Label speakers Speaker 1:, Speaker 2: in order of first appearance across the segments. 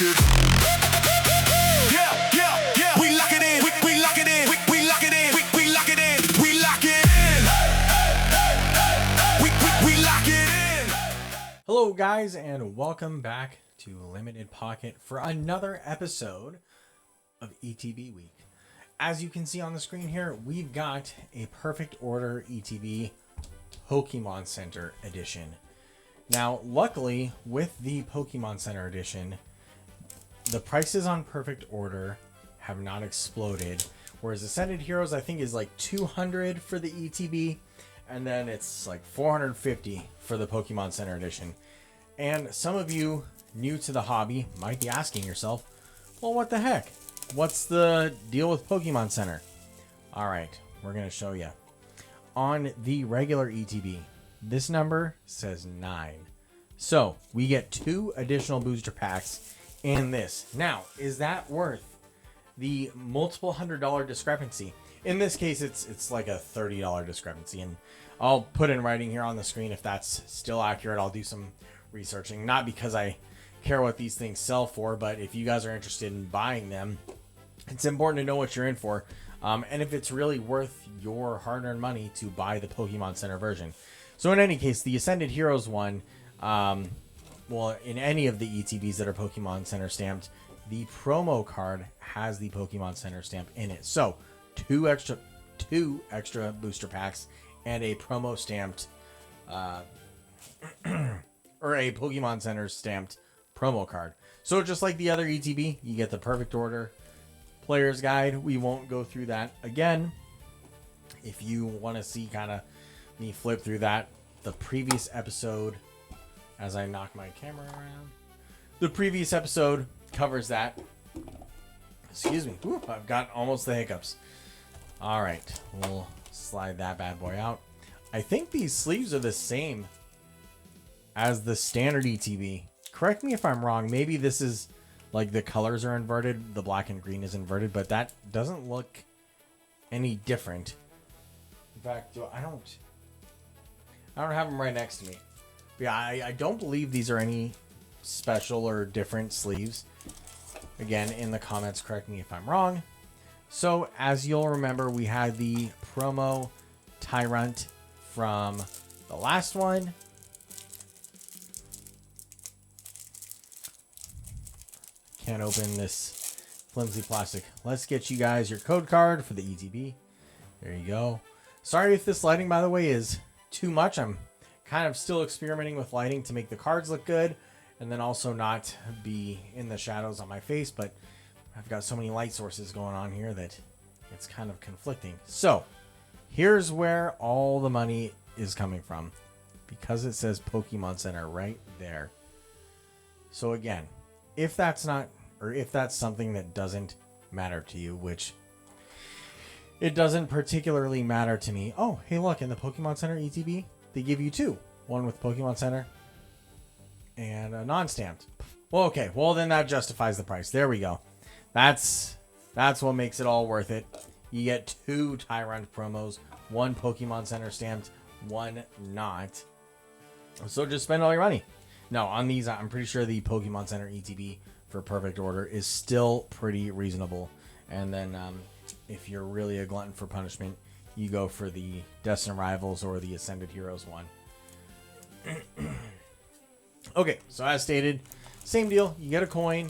Speaker 1: lock it. Yeah, yeah, yeah. We lock it in. We lock it in. We lock it in. We lock it in. We lock it in. We lock it in.
Speaker 2: Hello guys, and welcome back to Limited Pocket for another episode of ETB Week. As you can see on the screen here, we've got a Perfect Order ETB Pokémon Center Edition. Now, luckily, with the Pokémon Center Edition, the prices on Perfect Order have not exploded, whereas Ascended Heroes, I think, is like $200 for the ETB, and then it's like $450 for the Pokémon Center Edition. And some of you new to the hobby might be asking yourself, well, what the heck? What's the deal with Pokemon Center? All right, we're going to show you. On the regular ETB, this number says 9. So we get 2 additional booster packs in this. Now, is that worth the multiple $100 discrepancy? In this case, it's like a $30 discrepancy. And I'll put in writing here on the screen if that's still accurate. I'll do some researching. Not because I care what these things sell for, but if you guys are interested in buying them, it's important to know what you're in for. And if it's really worth your hard-earned money to buy the Pokemon Center version. So in any case, the Ascended Heroes one, well, in any of the ETBs that are Pokemon Center stamped, the promo card has the Pokemon Center stamp in it. So two extra booster packs and a promo stamped, or a Pokemon Center stamped promo card. So just like the other ETB, you get the Perfect Order Player's Guide. We won't go through that again. If you want to see kind of me flip through that, the previous episode, as I knock my camera around, the previous episode covers that. Excuse me. Ooh, I've got almost the hiccups. All right, we'll slide that bad boy out. I think these sleeves are the same as the standard ETB. Correct me if I'm wrong. Maybe this is like the colors are inverted. The black and green is inverted, but that doesn't look any different. In fact, I don't have them right next to me. But yeah, I don't believe these are any special or different sleeves. Again, in the comments, correct me if I'm wrong. So, as you'll remember, we had the promo Tyrant from the last one. Can't open this flimsy plastic. Let's get you guys your code card for the ETB. There you go. Sorry if this lighting, by the way, is too much. I'm kind of still experimenting with lighting to make the cards look good and then also not be in the shadows on my face, but I've got so many light sources going on here that it's kind of conflicting. So here's where all the money is coming from, because it says Pokemon Center right there. So again, if that's not, or if that's something that doesn't matter to you, which it doesn't particularly matter to me. Oh, hey, look, in the Pokemon Center ETB, they give you 2. One with Pokemon Center and a non-stamped. Well, okay. Well, then that justifies the price. There we go. That's what makes it all worth it. You get 2 Tyrant promos, 1 Pokemon Center stamped, 1 not. So just spend all your money. No, on these, I'm pretty sure the Pokemon Center ETB for Perfect Order is still pretty reasonable. And then if you're really a glutton for punishment, you go for the Destined Rivals or the Ascended Heroes one. Okay, so as stated, same deal. You get a coin,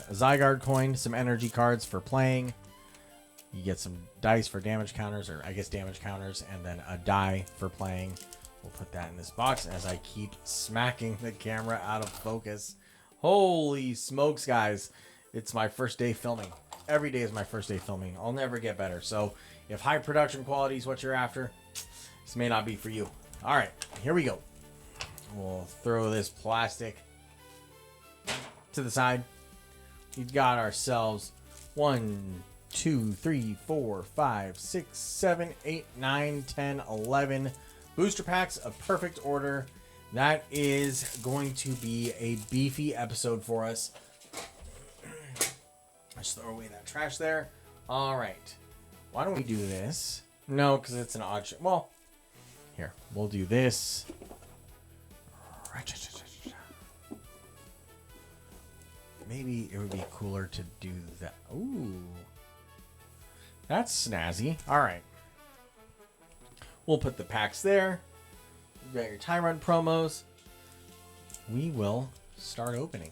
Speaker 2: a Zygarde coin, some energy cards for playing. You get some dice for damage counters, or I guess damage counters, and then a die for playing. We'll put that in this box as I keep smacking the camera out of focus. Holy smokes, guys. It's my first day filming. Every day is my first day filming. I'll never get better. So if high production quality is what you're after, this may not be for you. All right, here we go. We'll throw this plastic to the side. We've got ourselves 1, 2, 3, 4, 5, 6, 7, 8, 9, 10, 11 booster packs of Perfect Order. That is going to be a beefy episode for us. Let's throw away that trash there. All right. Why don't we do this? No, because it's an odd shape. Well, here, we'll do this. maybe it would be cooler to do that. Ooh. That's snazzy. All right. We'll put the packs there. You got your time run promos. We will start opening.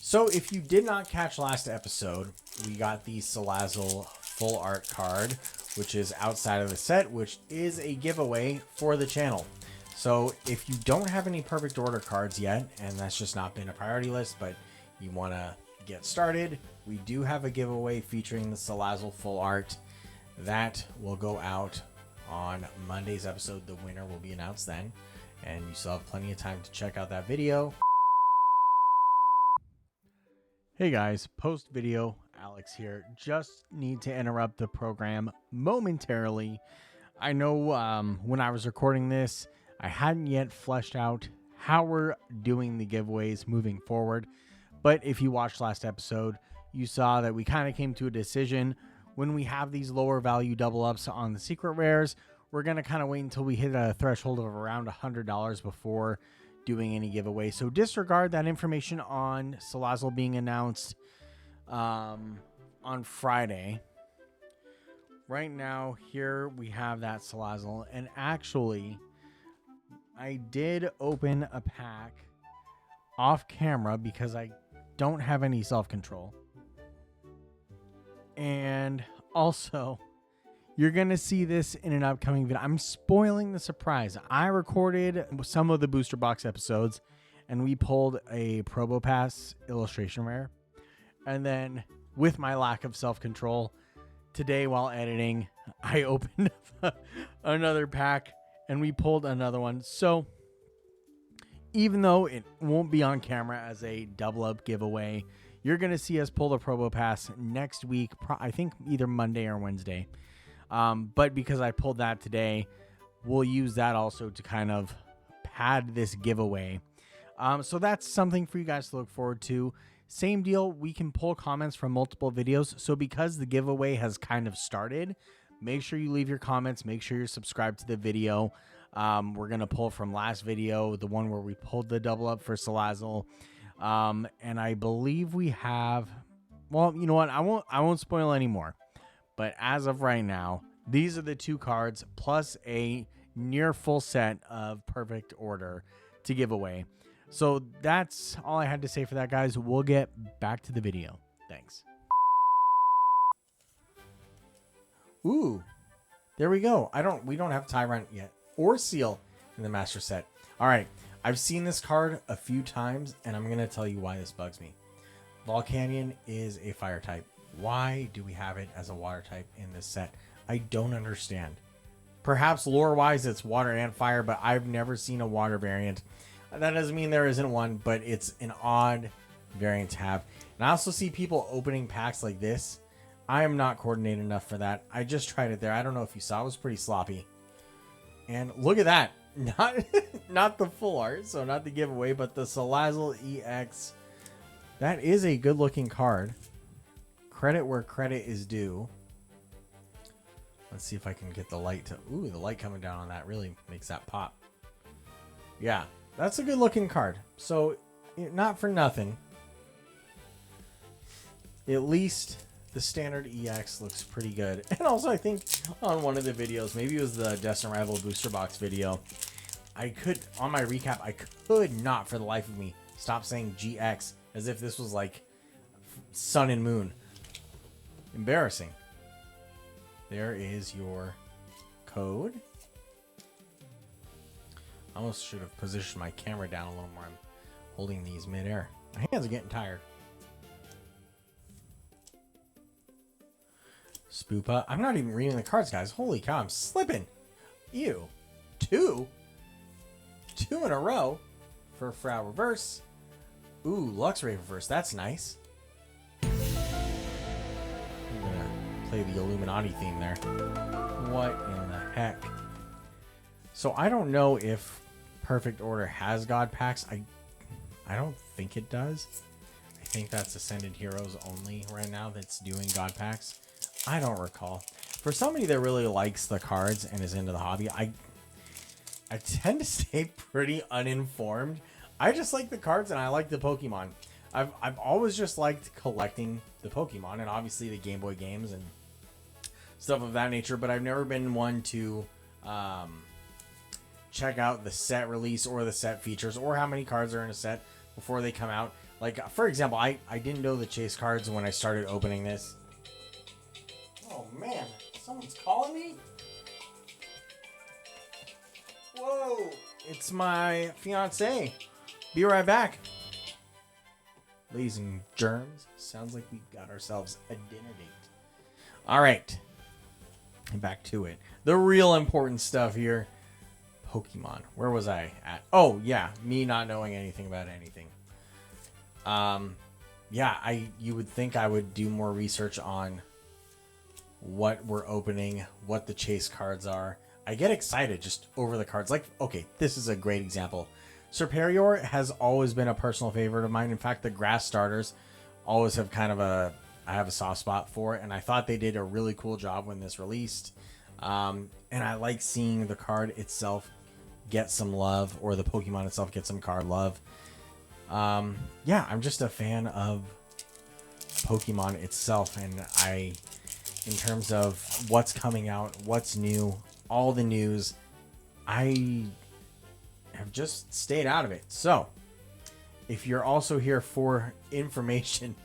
Speaker 2: So if you did not catch last episode, we got the Salazzle full art card, which is outside of the set, which is a giveaway for the channel. So if you don't have any perfect order cards yet, and that's just not been a priority list, but you want to get started, we do have a giveaway featuring the Salazzle full art. That will go out on Monday's episode. The winner will be announced then, and you still have plenty of time to check out that video. Hey guys, post video, Alex here. Just need to interrupt the program momentarily. I know when I was recording this, I hadn't yet fleshed out how we're doing the giveaways moving forward. But if you watched last episode, you saw that we kind of came to a decision. When we have these lower value double ups on the secret rares, we're going to kind of wait until we hit a threshold of around $100 before doing any giveaway. So disregard that information on Salazzle being announced on Friday. Right now, here we have that Salazzle, and actually, I did open a pack off camera because I don't have any self-control. And also, you're going to see this in an upcoming video. I'm spoiling the surprise. I recorded some of the booster box episodes, and we pulled a Probopass illustration rare. And then, with my lack of self-control, today while editing, I opened another pack, and we pulled another one. So, even though it won't be on camera as a double up giveaway, you're going to see us pull the Probopass next week, I think either Monday or Wednesday. But because I pulled that today, we'll use that also to kind of pad this giveaway. So that's something for you guys to look forward to. Same deal, we can pull comments from multiple videos. So because the giveaway has kind of started, make sure you leave your comments. Make sure you're subscribed to the video. We're going to pull from last video, the one where we pulled the double up for Salazzle. And I believe we have, well, you know what? I won't spoil anymore. But as of right now, these are the two cards plus a near full set of perfect order to give away. So that's all I had to say for that, guys. We'll get back to the video. Thanks. Ooh, there we go. We don't have Tyrant yet or Seal in the master set. All right, I've seen this card a few times, and I'm gonna tell you why this bugs me. Volcanion is a fire type. Why do we have it as a water type in this set? I don't understand. Perhaps lore-wise it's water and fire, but I've never seen a water variant. That doesn't mean there isn't one, but it's an odd variant to have. And I also see people opening packs like this. I am not coordinated enough for that. I just tried it there. I don't know if you saw. It was pretty sloppy. And look at that. Not the full art, so not the giveaway, but the Salazzle EX. That is a good-looking card. Credit where credit is due. Let's see if I can get the light to... Ooh, the light coming down on that really makes that pop. Yeah, that's a good-looking card. So, not for nothing. At least the standard EX looks pretty good. And also, I think on one of the videos, maybe it was the Destined Rival Booster Box video, on my recap, I could not for the life of me stop saying GX as if this was like Sun and Moon. Embarrassing. There is your code. I almost should have positioned my camera down a little more. I'm holding these midair. My hands are getting tired. Spoopa. I'm not even reading the cards, guys. Holy cow, I'm slipping. Ew. Two in a row for Frau Reverse. Ooh, Luxray Reverse. That's nice. Play the Illuminati theme there. What in the heck? So I don't know if Perfect Order has God packs. I don't think it does. I think that's Ascended Heroes only right now that's doing God packs. I don't recall. For somebody that really likes the cards and is into the hobby, I tend to stay pretty uninformed. I just like the cards and I like the Pokemon. I've always just liked collecting the Pokemon and obviously the Game Boy games and stuff of that nature, but I've never been one to check out the set release or the set features or how many cards are in a set before they come out. Like, for example, I didn't know the chase cards when I started opening this. Oh man, someone's calling me? Whoa, it's my fiance. Be right back. Ladies and germs, sounds like we got ourselves a dinner date. All right, back to it. The real important stuff here. Pokemon. Where was I at? Oh yeah, me not knowing anything about anything. Yeah, you would think I would do more research on what we're opening, what the chase cards are. I get excited just over the cards. Like, okay, this is a great example. Serperior has always been a personal favorite of mine. In fact, the grass starters always have I have a soft spot for it, and I thought they did a really cool job when this released. And I like seeing the card itself get some love, or the Pokemon itself get some card love. Yeah, I'm just a fan of Pokemon itself, and in terms of what's coming out, what's new, all the news, I have just stayed out of it. So, if you're also here for information,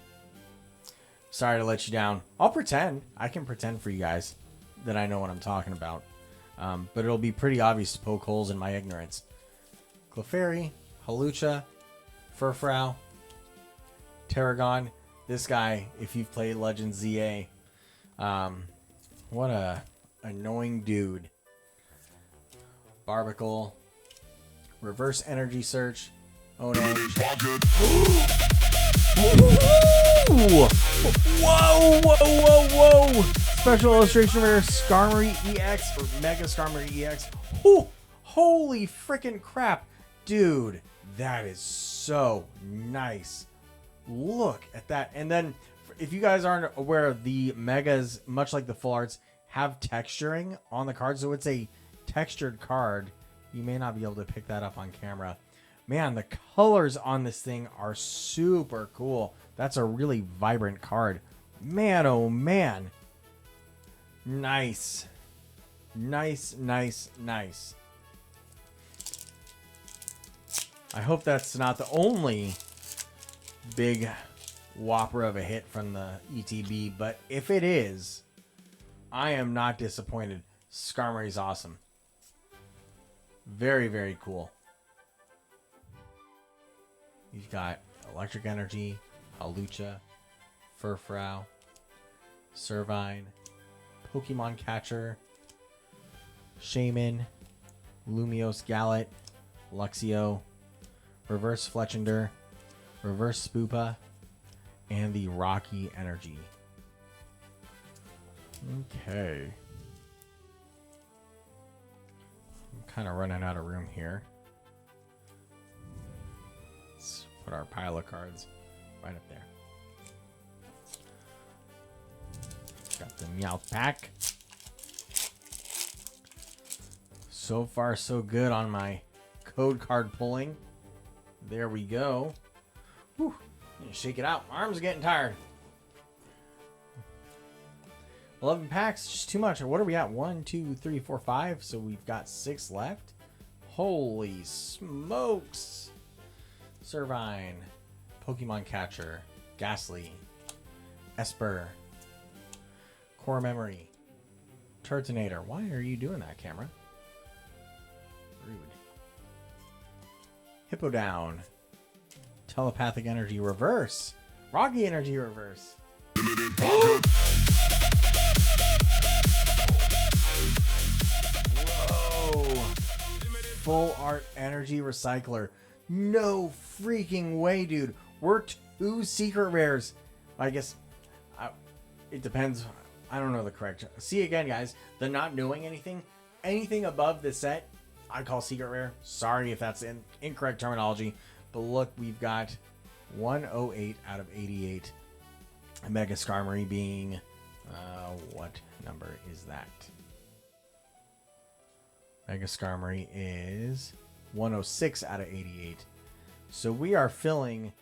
Speaker 2: sorry to let you down. I'll pretend. I can pretend for you guys that I know what I'm talking about. But it'll be pretty obvious to poke holes in my ignorance. Clefairy, Hawlucha, Furfrou, Terragon. This guy, if you've played Legends ZA, what a annoying dude. Barbicle, Reverse Energy Search, Onedge. Whoa, whoa, whoa, whoa! Special illustration rare Skarmory EX, or Mega Skarmory EX. Ooh, holy freaking crap. Dude, that is so nice. Look at that. And then, if you guys aren't aware, the Megas, much like the full arts, have texturing on the card. So it's a textured card. You may not be able to pick that up on camera. Man, the colors on this thing are super cool. That's a really vibrant card. Man, oh man. Nice. Nice, nice, nice. I hope that's not the only big whopper of a hit from the ETB, but if it is, I am not disappointed. Skarmory's awesome. Very, very cool. You've got Electric Energy, Hawlucha, Furfrou, Servine, Pokemon Catcher, Shaman, Lumiose Gallet, Luxio, Reverse Fletchinder, Reverse Spoopa, and the Rocky Energy. Okay. I'm kind of running out of room here. Let's put our pile of cards right up there. Got the Meowth pack. So far, so good on my code card pulling. There we go. Whew. Shake it out. My arms are getting tired. 11 packs, just too much. What are we at? 1, 2, 3, 4, 5. So we've got 6 left. Holy smokes. Servine, Pokemon Catcher, Ghastly, Esper, Core Memory, Turtonator. Why are you doing that, camera? Rude. Hippodown, Telepathic Energy Reverse, Rocky Energy Reverse. Whoa! Full Art Energy Recycler. No freaking way, dude. We're 2 secret rares. I guess it depends. I don't know the correct. See again, guys. The not knowing anything above the set, I call secret rare. Sorry if that's incorrect terminology. But look, we've got 108 out of 88. Mega Skarmory being, what number is that? Mega Skarmory is 106 out of 88. So we are filling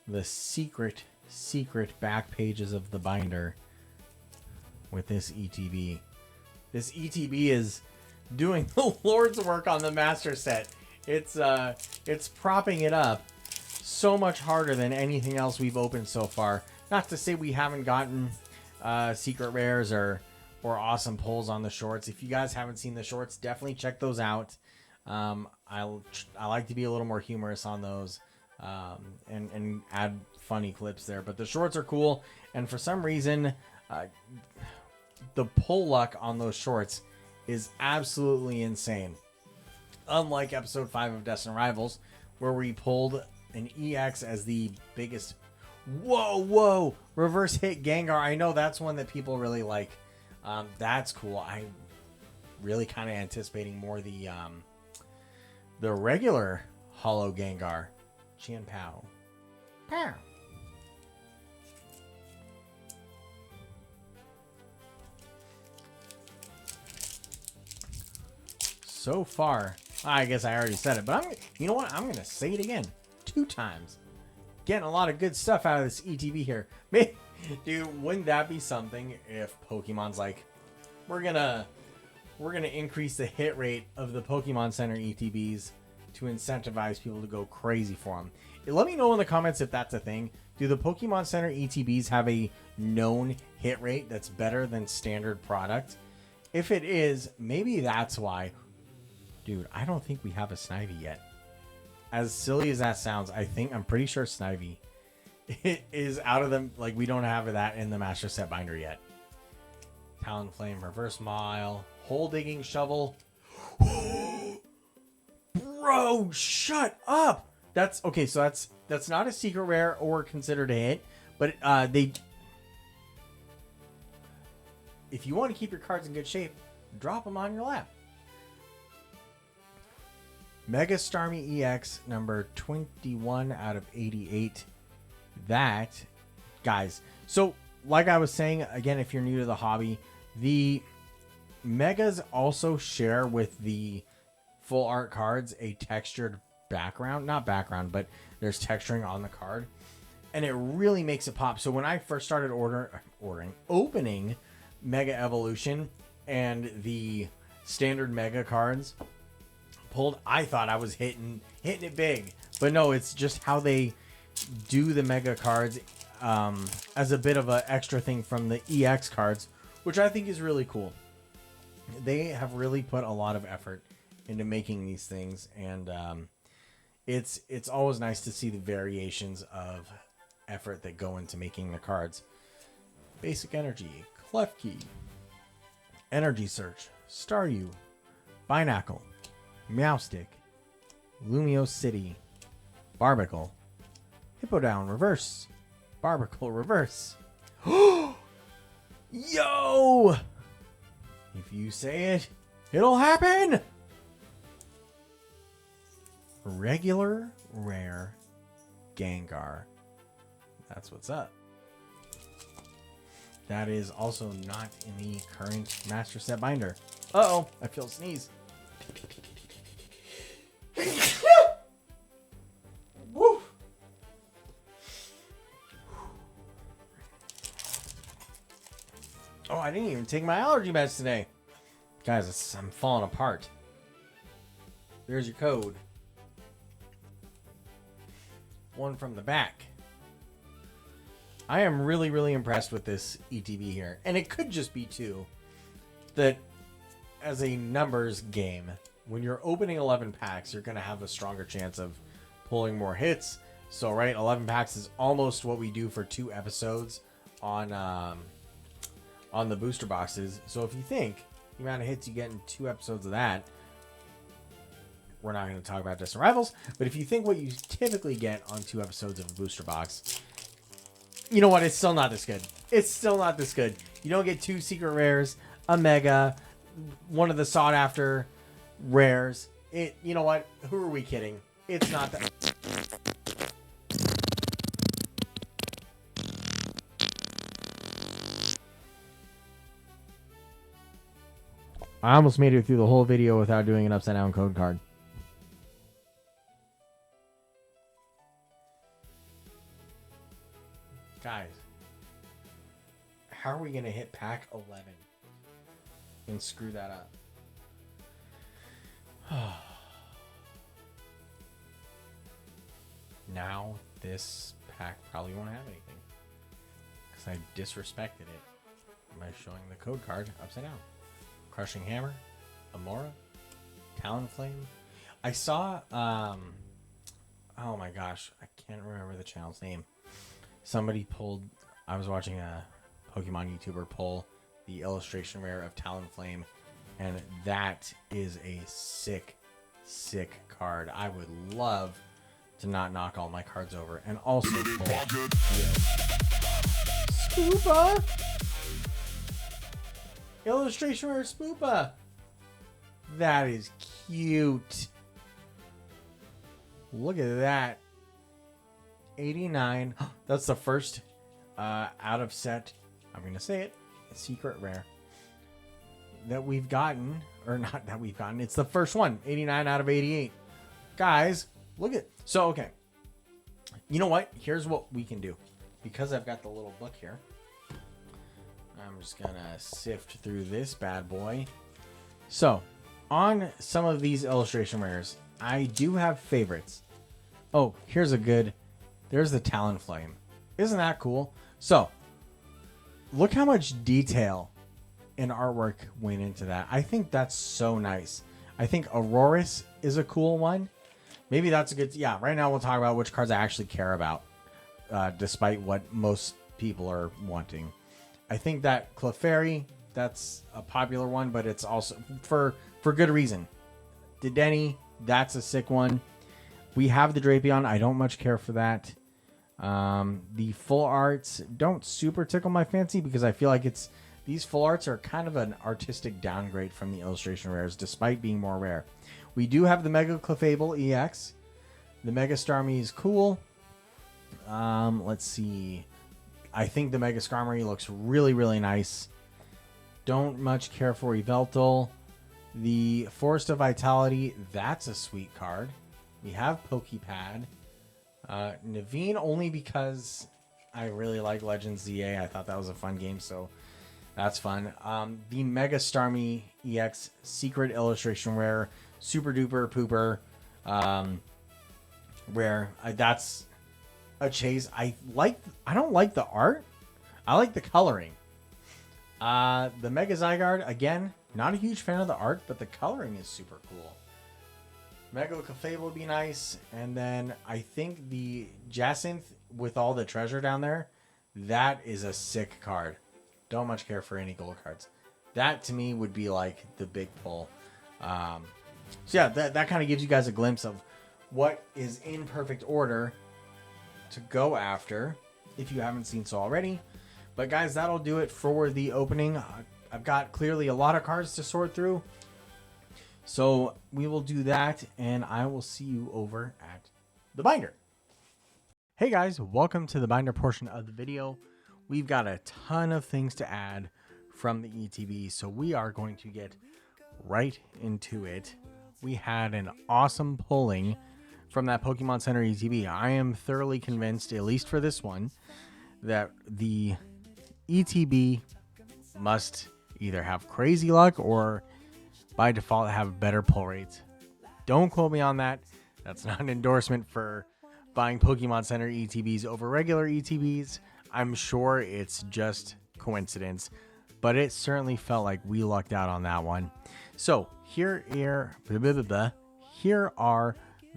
Speaker 2: the secret back pages of the binder with this ETB. This ETB is doing the Lord's work on the master set. It's propping it up so much harder than anything else we've opened so far. Not to say we haven't gotten secret rares or awesome pulls on the shorts. If you guys haven't seen the shorts, definitely check those out. I like to be a little more humorous on those and add funny clips there. But the shorts are cool, and for some reason, the pull luck on those shorts is absolutely insane. Unlike episode 5 of Destined Rivals, where we pulled an EX as the biggest. Whoa! Reverse hit Gengar. I know that's one that people really like. That's cool. I'm really kind of anticipating more the regular Holo Gengar. Qian Pao. Pow. So far, I guess I already said it, but you know what? I'm going to say it again 2 times. Getting a lot of good stuff out of this ETB here. Dude, wouldn't that be something if Pokemon's like, we're gonna increase the hit rate of the Pokemon Center ETBs to incentivize people to go crazy for them. Let me know in the comments if that's a thing. Do the Pokemon Center ETBs have a known hit rate that's better than standard product? If it is, maybe that's why. Dude, I don't think we have a Snivy yet. As silly as that sounds, I'm pretty sure Snivy is out of them. Like, we don't have that in the Master Set binder yet. Talonflame, Reverse Mile, Hole Digging Shovel. Bro, shut up! That's okay. So that's not a secret rare or considered a hit, but if you want to keep your cards in good shape, drop them on your lap. Mega Starmie EX number 21 out of 88. That, guys. So, like I was saying, again, if you're new to the hobby, the Megas also share with the full art cards a textured background. Not background, but there's texturing on the card. And it really makes it pop. So when I first started opening Mega Evolution and the standard Mega cards pulled, I thought I was hitting it big. But no, it's just how they do the Mega cards as a bit of an extra thing from the EX cards, which I think is really cool. They have really put a lot of effort into making these things, and it's always nice to see the variations of effort that go into making the cards. Basic Energy, Klefki, Energy Search, Staryu, Binacle, Meowstick, Lumio City, Barbicle, Hippodown Reverse, Barbicle Reverse. Yo! If you say it, it'll happen! Regular Rare Gengar. That's what's up. That is also not in the current Master Set binder. Uh-oh, I feel a sneeze. Woo! Oh, I didn't even take my allergy meds today. Guys, I'm falling apart. There's your code. One from the back. I am really, really impressed with this ETB here. And it could just be, too, that as a numbers game, when you're opening 11 packs, you're going to have a stronger chance of pulling more hits. So, right, 11 packs is almost what we do for 2 episodes on the booster boxes. So if you think the amount of hits you get in 2 episodes of that, we're not going to talk about Destined Rivals, but if you think what you typically get on 2 episodes of a booster box, you know what? It's still not this good. It's still not this good. You don't get 2 secret rares, a mega, one of the sought after rares. You know what? Who are we kidding? It's not that. I almost made it through the whole video without doing an upside down code card. how are we going to hit pack 11 and screw that up? Now this pack probably won't have anything because I disrespected it by showing the code card upside down. Crushing Hammer, Amora, Talonflame. I saw, oh my gosh, I can't remember the channel's name. Somebody pulled, I was watching a Pokemon YouTuber pull the illustration rare of Talonflame, and that is a sick, sick card. I would love to not knock all my cards over and also pull Spoopa! Illustration rare Spoopa! That is cute. Look at that. 89. That's the first out of set, I'm going to say it, secret rare that we've gotten. Or not that we've gotten. It's the first one. 89 out of 88. Guys, look at... So, okay. You know what? Here's what we can do. Because I've got the little book here, I'm just going to sift through this bad boy. So, on some of these illustration rares, I do have favorites. Oh, here's a good... There's the Talonflame. Isn't that cool? So, look how much detail and artwork went into that. I think that's so nice. I think Aurorus is a cool one. Maybe that's a good... Yeah, right now we'll talk about which cards I actually care about, despite what most people are wanting. I think that Clefairy, that's a popular one, but it's also for good reason. Dedenne, that's a sick one. We have the Drapion. I don't much care for that. The full arts don't super tickle my fancy because I feel like these full arts are kind of an artistic downgrade from the illustration rares, despite being more rare. We do have the Mega Clefable EX. The Mega Starmie is cool. Let's see. I think the Mega Skarmory looks really, really nice. Don't much care for Yveltal. The Forest of Vitality, that's a sweet card. We have Pokepad. Naveen only because I really like Legends ZA. I thought that was a fun game, so that's fun. The Mega Starmie EX Secret Illustration Rare, super duper pooper rare. That's a chase. I don't like the art. I like the coloring. The Mega Zygarde, again, not a huge fan of the art, but the coloring is super cool. Mega Clefable would be nice. And then I think the Jacynth with all the treasure down there, that is a sick card. Don't much care for any gold cards. That to me would be like the big pull. So yeah, that kind of gives you guys a glimpse of what is in perfect order to go after if you haven't seen so already. But guys, that'll do it for the opening. I've got clearly a lot of cards to sort through. So we will do that, and I will see you over at the binder. Hey guys, welcome to the binder portion of the video. We've got a ton of things to add from the ETB, so we are going to get right into it. We had an awesome pulling from that Pokemon Center ETB. I am thoroughly convinced, at least for this one, that the ETB must either have crazy luck or by default have better pull rates. Don't quote me on that. That's not an endorsement for buying Pokemon Center ETBs over regular ETBs. I'm sure it's just coincidence, but it certainly felt like we lucked out on that one. So here are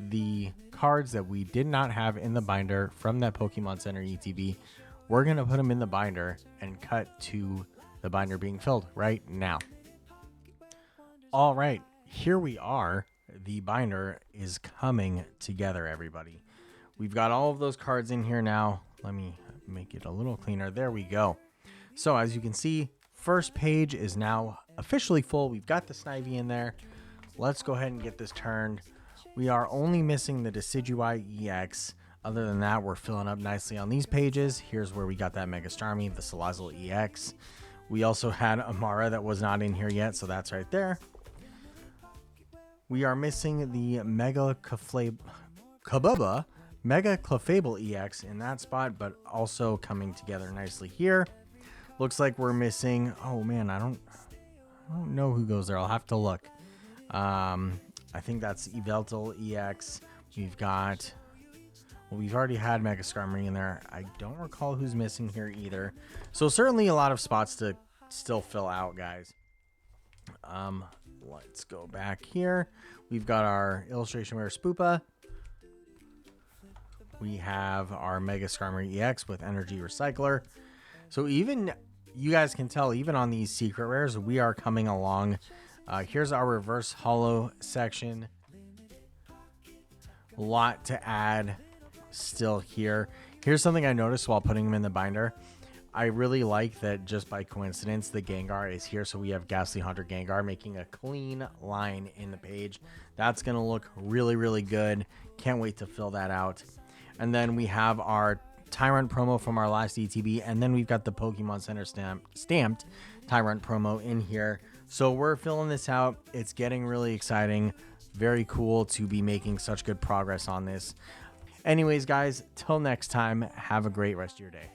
Speaker 2: the cards that we did not have in the binder from that Pokemon Center ETB. We're going to put them in the binder and cut to the binder being filled right now. All right, here we are. The binder is coming together, everybody. We've got all of those cards in here now. Let me make it a little cleaner. There we go. So as you can see, first page is now officially full. We've got the Snivy in there. Let's go ahead and get this turned. We are only missing the Decidueye EX. Other than that, we're filling up nicely on these pages. Here's where we got that Mega Starmie, the Salazzle EX. We also had Amara that was not in here yet, so that's right there. We are missing the Mega Clefable EX in that spot, but also coming together nicely here. Looks like we're missing. Oh man, I don't know who goes there. I'll have to look. I think that's Yveltal EX. We've got. Well, we've already had Mega Skarmory in there. I don't recall who's missing here either. So certainly a lot of spots to still fill out, guys. Let's go back here. We've got our illustration rare Spoopa. We have our Mega Skarmory EX with Energy Recycler. So even you guys can tell, even on these secret rares, we are coming along. Here's our reverse holo section. A lot to add still here. Here's something I noticed while putting them in the binder. I really like that just by coincidence the Gengar is here, so we have Ghastly Hunter Gengar making a clean line in the page. That's gonna look really, really good. Can't wait to fill that out. And then we have our Tyrant promo from our last ETB, and then we've got the Pokemon Center stamped Tyrant promo in here. So we're filling this out. It's getting really exciting. Very cool to be making such good progress on this. Anyways, guys, till next time, have a great rest of your day.